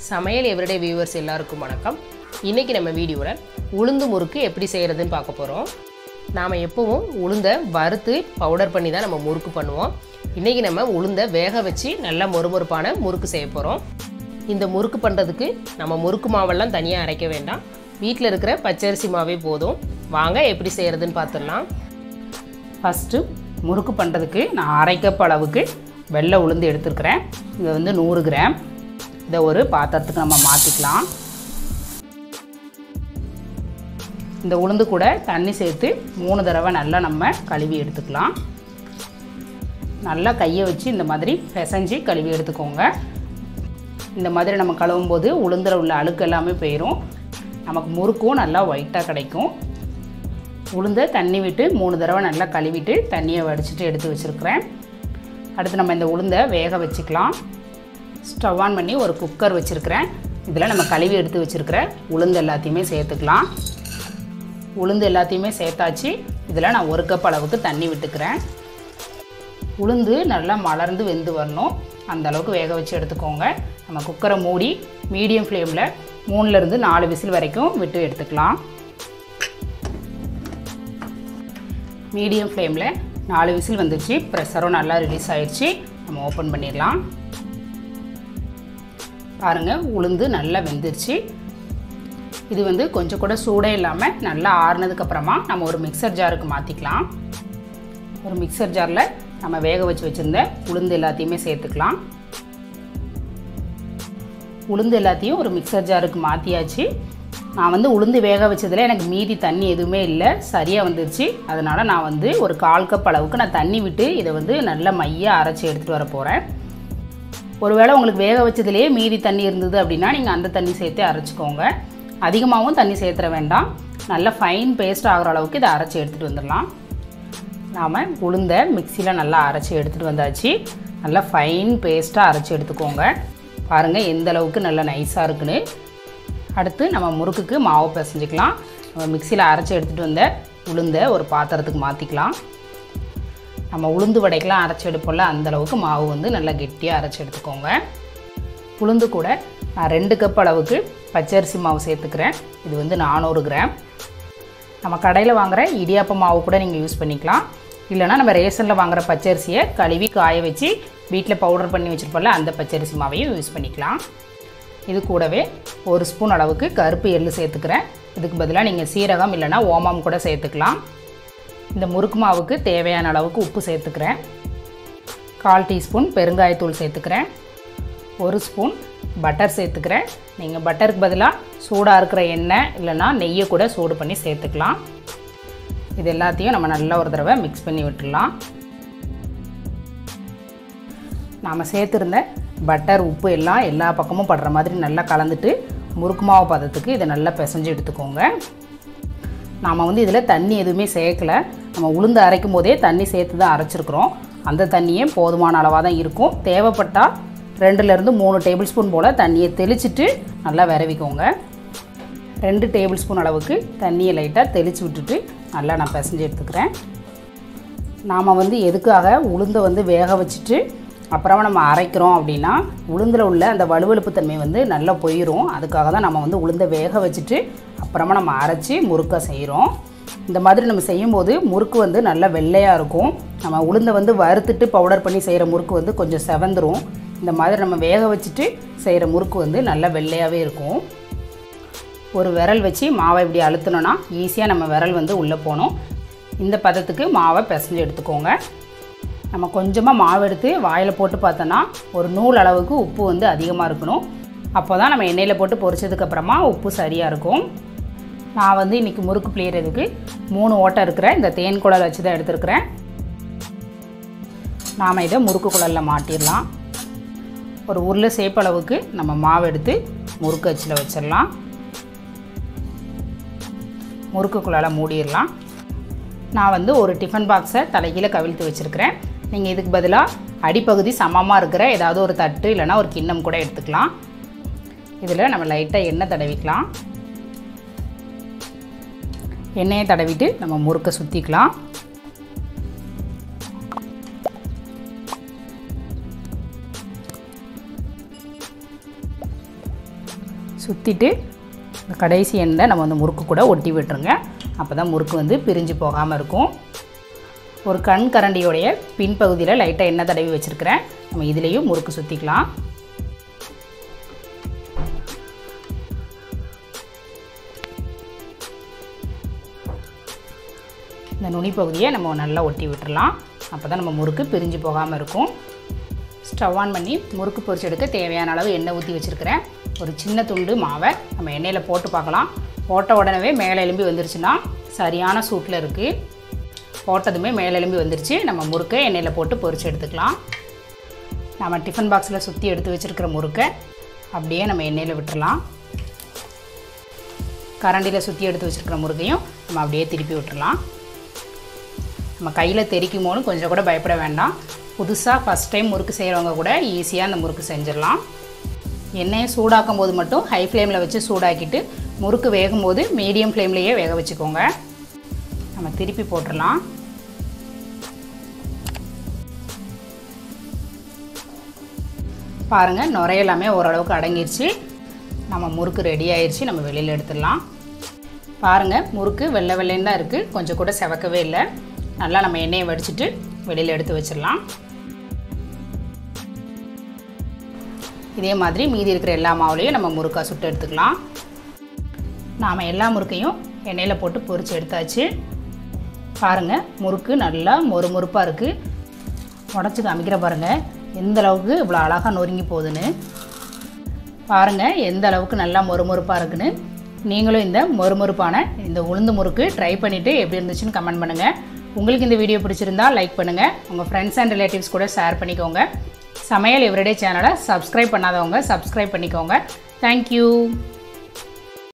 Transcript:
சமையல் everyday viewers எல்லாருக்கும் வணக்கம். இன்னைக்கு நம்ம வீடியோல உளுந்து முறுக்கு எப்படி செய்யறதுன்னு பார்க்க போறோம். நாம எப்பவும் உளுந்த வறுத்து பவுடர் பண்ணி தான் நம்ம முறுக்கு பண்ணுவோம். இன்னைக்கு நம்ம உளுந்த வேக வச்சு நல்ல மொறுமொறுப்பான முறுக்கு செய்ய போறோம். இந்த முறுக்கு பண்றதுக்கு நம்ம முறுக்கு மாவெல்லாம் தனியா அரைக்க வேண்டாம். வீட்ல இருக்கிற பச்சரிசி மாவே போதும். வாங்க எப்படி செய்யறதுன்னு பார்த்துடலாம். ஃபர்ஸ்ட் முறுக்கு பண்றதுக்கு நான் 1/2 கப் அளவுக்கு வெள்ளை உளுந்து எடுத்துக்கிறேன். இது வந்து 100 கிராம். இதை ஒரு பாத்திரத்துக்கு நம்ம மாற்றிக்கலாம். இந்த உளுந்து கூட தண்ணி சேர்த்து 3 தடவை நல்லா நம்ம கழுவி எடுத்துக்கலாம். நல்லா கையை வச்சு இந்த மாதிரி பிசைஞ்சு கழுவி எடுத்துக்கோங்க. இந்த மாதிரி நம்ம கழுவும் போது உளுந்தில் உள்ள அழுக்கு எல்லாமே போயிடும். நமக்கு முறுக்கும் நல்லா ஒயிட்டாக கிடைக்கும். உளுந்தை தண்ணி விட்டு 3 தடவை நல்லா கழுவிட்டு தண்ணியை வடிச்சிட்டு எடுத்து வச்சுருக்கிறேன். அடுத்து நம்ம இந்த உளுந்தை வேக வச்சுக்கலாம். ஸ்டவ் ஆன் பண்ணி ஒரு குக்கர் வச்சுருக்கிறேன். இதில் நம்ம கழுவி எடுத்து வச்சுருக்கிற உளுந்து எல்லாத்தையுமே சேர்த்துக்கலாம். உளுந்து எல்லாத்தையுமே சேர்த்தாச்சு. இதில் நான் 1 கப் அளவுக்கு தண்ணி விட்டுக்கிறேன். உளுந்து நல்லா மலர்ந்து வெந்து வரணும். அந்த அளவுக்கு வேக வச்சு எடுத்துக்கோங்க. நம்ம குக்கரை மூடி மீடியம் ஃப்ளேமில் 3லேருந்து 4 விசில் வரைக்கும் விட்டு எடுத்துக்கலாம். மீடியம் ஃப்ளேமில் 4 விசில் வந்துடுச்சு. ப்ரெஷரும் நல்லா ரிலீஸ் ஆகிடுச்சு. நம்ம ஓப்பன் பண்ணிடலாம். பாருங்கள், உளுந்து நல்லா வெந்துருச்சு. இது வந்து கொஞ்சம் கூட சூடே இல்லாமல் நல்லா ஆறுனதுக்கப்புறமா நம்ம ஒரு மிக்சர் ஜாருக்கு மாற்றிக்கலாம். ஒரு மிக்சர் ஜாரில் நம்ம வேக வச்சு வச்சுருந்த உளுந்து எல்லாத்தையுமே சேர்த்துக்கலாம். உளுந்து எல்லாத்தையும் ஒரு மிக்சர் ஜாருக்கு மாற்றியாச்சு. நான் வந்து உளுந்து வேக வச்சதில் எனக்கு மீதி தண்ணி எதுவுமே இல்லை, சரியாக வந்துருச்சு. அதனால் நான் வந்து ஒரு 1/4 கப் அளவுக்கு நான் தண்ணி விட்டு இதை வந்து நல்லா மையாக அரைச்சி எடுத்துகிட்டு வர போகிறேன். ஒருவேளை உங்களுக்கு வேக வச்சதுலேயே மீதி தண்ணி இருந்தது அப்படின்னா நீங்கள் அந்த தண்ணி சேர்த்து அரைச்சிக்கோங்க. அதிகமாகவும் தண்ணி சேர்த்துற வேண்டாம். நல்லா ஃபைன் பேஸ்ட் ஆகிற அளவுக்கு இதை அரைச்சி எடுத்துகிட்டு வந்துடலாம். நாம் உளுந்தை மிக்சியில் நல்லா அரைச்சி எடுத்துகிட்டு வந்தாச்சு. நல்லா ஃபைன் பேஸ்ட்டாக அரைச்சி எடுத்துக்கோங்க. பாருங்கள் எந்த அளவுக்கு நல்லா நைஸாக இருக்குன்னு. அடுத்து நம்ம முறுக்குக்கு மாவு பிசைஞ்சிக்கலாம். நம்ம மிக்சியில் அரைச்சி எடுத்துகிட்டு வந்த உளுந்தை ஒரு பாத்திரத்துக்கு மாற்றிக்கலாம். நம்ம உளுந்து வடைக்கெலாம் அரைச்சி எடுப்போம்ல, அந்தளவுக்கு மாவு வந்து நல்லா கெட்டியாக அரைச்சி எடுத்துக்கோங்க. உளுந்து கூட நான் 2 கப் அளவுக்கு பச்சரிசி மாவு சேர்த்துக்கிறேன். இது வந்து 400 கிராம். நம்ம கடையில் வாங்குகிற இடியாப்ப மாவு கூட நீங்கள் யூஸ் பண்ணிக்கலாம். இல்லைனா நம்ம ரேஷனில் வாங்குகிற பச்சரிசியை கழுவி காய வச்சு வீட்டில் பவுடர் பண்ணி வச்சுருப்போம்ல, அந்த பச்சரிசி மாவையும் யூஸ் பண்ணிக்கலாம். இது கூடவே 1 ஸ்பூன் அளவுக்கு கருப்பு எள்ளு சேர்த்துக்கிறேன். இதுக்கு பதிலாக நீங்கள் சீரகம் இல்லைனா ஓமம் கூட சேர்த்துக்கலாம். இந்த முறுக்கு மாவுக்கு தேவையான அளவுக்கு உப்பு சேர்த்துக்கிறேன். 1/4 டீஸ்பூன் பெருங்காயத்தூள் சேர்த்துக்கிறேன். 1 ஸ்பூன் பட்டர் சேர்த்துக்கிறேன். நீங்கள் பட்டருக்கு பதிலாக சூடாக இருக்கிற எண்ணெய் இல்லைனா நெய்யை கூட சூடு பண்ணி சேர்த்துக்கலாம். இது எல்லாத்தையும் நம்ம நல்லா ஒரு தடவை மிக்ஸ் பண்ணி விட்டுடலாம். நாம் சேர்த்துருந்த பட்டர் உப்பு எல்லாம் எல்லா பக்கமும் படுற மாதிரி நல்லா கலந்துட்டு முறுக்கு மாவு பதத்துக்கு இதை நல்லா பிசைஞ்சு எடுத்துக்கோங்க. நாம் வந்து இதில் தண்ணி எதுவுமே சேர்க்கலை. நம்ம உளுந்து அரைக்கும் போதே தண்ணி சேர்த்து தான் அரைச்சிருக்கிறோம். அந்த தண்ணியே போதுமான அளவாக தான் இருக்கும். தேவைப்பட்டால் 2லேருந்து 3 டேபிள் ஸ்பூன் போல் தண்ணியை தெளிச்சிட்டு நல்லா விரவிக்கோங்க. 2 டேபிள் ஸ்பூன் அளவுக்கு தண்ணியை லைட்டாக தெளித்து விட்டுட்டு நல்லா நான் பிசைஞ்சு எடுத்துக்கிறேன். நாம் வந்து எதுக்காக உளுந்தை வந்து வேக வச்சுட்டு அப்புறமா நம்ம அரைக்கிறோம் அப்படின்னா, உளுந்தில் உள்ள அந்த வலுவழுப்பு தன்மை வந்து நல்லா போயிடும். அதுக்காக தான் நம்ம வந்து உளுந்தை வேக வச்சுட்டு அப்புறமா நம்ம அரைச்சி முறுக்கை செய்கிறோம். இந்த மாதிரி நம்ம செய்யும்போது முறுக்கு வந்து நல்லா வெள்ளையாக இருக்கும். நம்ம உளுந்தை வந்து வறுத்துட்டு பவுடர் பண்ணி செய்கிற முறுக்கு வந்து கொஞ்சம் செவந்துடும். இந்த மாதிரி நம்ம வேக வச்சுட்டு செய்கிற முறுக்கு வந்து நல்லா வெள்ளையாகவே இருக்கும். ஒரு விரல் வச்சு மாவை இப்படி அழுத்தினோன்னா ஈஸியாக நம்ம விரல் வந்து உள்ளே போகணும். இந்த பதத்துக்கு மாவை பிசைஞ்சு எடுத்துக்கோங்க. நம்ம கொஞ்சமாக மாவு எடுத்து வாயில் போட்டு பார்த்தோன்னா ஒரு நூல் அளவுக்கு உப்பு வந்து அதிகமாக இருக்கணும். அப்போ தான் நம்ம எண்ணெயில் போட்டு பொரிச்சதுக்கப்புறமா உப்பு சரியாக இருக்கும். நான் வந்து இன்றைக்கி முறுக்கு பிழியறதுக்கு 3 ஓட்டை இருக்கிற இந்த தேன் குழல் வச்சு தான் எடுத்துருக்கிறேன். நாம் இதை முறுக்கு குழலில் மாட்டிடலாம். ஒரு உருளை சேப்பு அளவுக்கு நம்ம மாவு எடுத்து முறுக்கு அச்சில் வச்சிடலாம். முறுக்கு குழலை மூடிடலாம். நான் வந்து ஒரு டிஃபன் பாக்ஸை தலைகீழ கவிழ்த்து வச்சுருக்கிறேன். நீங்கள் இதுக்கு பதிலாக அடிப்பகுதி சமமாக இருக்கிற ஏதாவது ஒரு தட்டு இல்லைனா ஒரு கிண்ணம் கூட எடுத்துக்கலாம். இதில் நம்ம லைட்டாக எண்ணெய் தடவிக்கலாம். எண்ணெயை தடவிட்டு நம்ம முறுக்கை சுற்றிக்கலாம். சுற்றிட்டு இந்த கடைசி எண்ணெய் நம்ம வந்து முறுக்கு கூட ஒட்டி விட்டுருங்க. அப்போ தான் முறுக்கு வந்து பிரிஞ்சு போகாமல் இருக்கும். ஒரு கண் கரண்டியோடைய பின்பகுதியில் லைட்டாக எண்ணெய் தடவி வச்சுருக்கிறேன். நம்ம இதுலேயும் முறுக்கு சுற்றிக்கலாம். இந்த நுனி பகுதியை நம்ம நல்லா ஒட்டி விட்டுறலாம். அப்போ தான் நம்ம முறுக்கு பிரிஞ்சு போகாமல் இருக்கும். ஸ்டவ் ஆன் பண்ணி முறுக்கு பொரிச்சு எடுக்க தேவையான அளவு எண்ணெய் ஊற்றி வச்சுருக்கிறேன். ஒரு சின்ன துண்டு மாவை நம்ம எண்ணெயில் போட்டு பார்க்கலாம். போட்ட உடனே மேலே எலும்பி வந்துருச்சுன்னா சரியான சூட்டில் இருக்குது. போட்டதுமே மேலே எலும்பி வந்துருச்சு. நம்ம முறுக்கை எண்ணெயில் போட்டு பொரிச்சு எடுத்துக்கலாம். நம்ம டிஃபன் பாக்ஸில் சுற்றி எடுத்து வச்சுருக்கிற முறுக்கை அப்படியே நம்ம எண்ணெயில் விட்டுறலாம். கரண்டியில் சுற்றி எடுத்து வச்சுருக்கிற முறுக்கையும் நம்ம அப்படியே திருப்பி விட்டுறலாம். நம்ம கையில் தெரிக்குமோன்னு கொஞ்சம் கூட பயப்பட வேண்டாம். புதுசாக ஃபஸ்ட் டைம் முறுக்கு செய்கிறவங்க கூட ஈஸியாக அந்த முறுக்கு செஞ்சிடலாம். எண்ணெயை சூடாக்கும் போது மட்டும் ஹை ஃப்ளேமில் வச்சு சூடாக்கிட்டு முறுக்கு வேகும்போது மீடியம் ஃப்ளேம்லேயே வேக வச்சுக்கோங்க. நம்ம திருப்பி போட்டுடலாம். பாருங்கள், நுரையெல்லாமே ஓரளவுக்கு அடங்கிருச்சு. நம்ம முறுக்கு ரெடி ஆயிடுச்சு. நம்ம வெளியில் எடுத்துடலாம். பாருங்கள், முறுக்கு வெள்ளை வெள்ளைன்னு தான் இருக்குது. கொஞ்சம் கூட செவக்கவே இல்லை. நல்லா நம்ம எண்ணெயை வடிச்சிட்டு வெளியில் எடுத்து வச்சிடலாம். இதே மாதிரி மீதி இருக்கிற எல்லா மாவுலையும் நம்ம முறுக்காக சுட்டு எடுத்துக்கலாம். நாம் எல்லா முறுக்கையும் எண்ணெயில் போட்டு பொரித்து எடுத்தாச்சு. பாருங்கள், முறுக்கு நல்லா மொறுமொறுப்பாக இருக்குது. உடச்சி காமிக்கிற பாருங்கள் எந்த அளவுக்கு இவ்வளோ அழகாக நொறுங்கி போகுதுன்னு. பாருங்கள் எந்த அளவுக்கு நல்லா மொறுமொறுப்பாக இருக்குன்னு. நீங்களும் இந்த மொறுமொறுப்பான இந்த உளுந்து முறுக்கு ட்ரை பண்ணிவிட்டு எப்படி இருந்துச்சுன்னு கமெண்ட் பண்ணுங்கள். உங்களுக்கு இந்த வீடியோ பிடிச்சிருந்தா லைக் பண்ணுங்கள். உங்கள் ஃப்ரெண்ட்ஸ் அண்ட் ரிலேட்டிவ்ஸ் கூட ஷேர் பண்ணிக்கோங்க. சமையல் எவ்ரிடே சேனலை சப்ஸ்கிரைப் பண்ணாதவங்க சப்ஸ்கிரைப் பண்ணிக்கோங்க. தேங்க்யூ.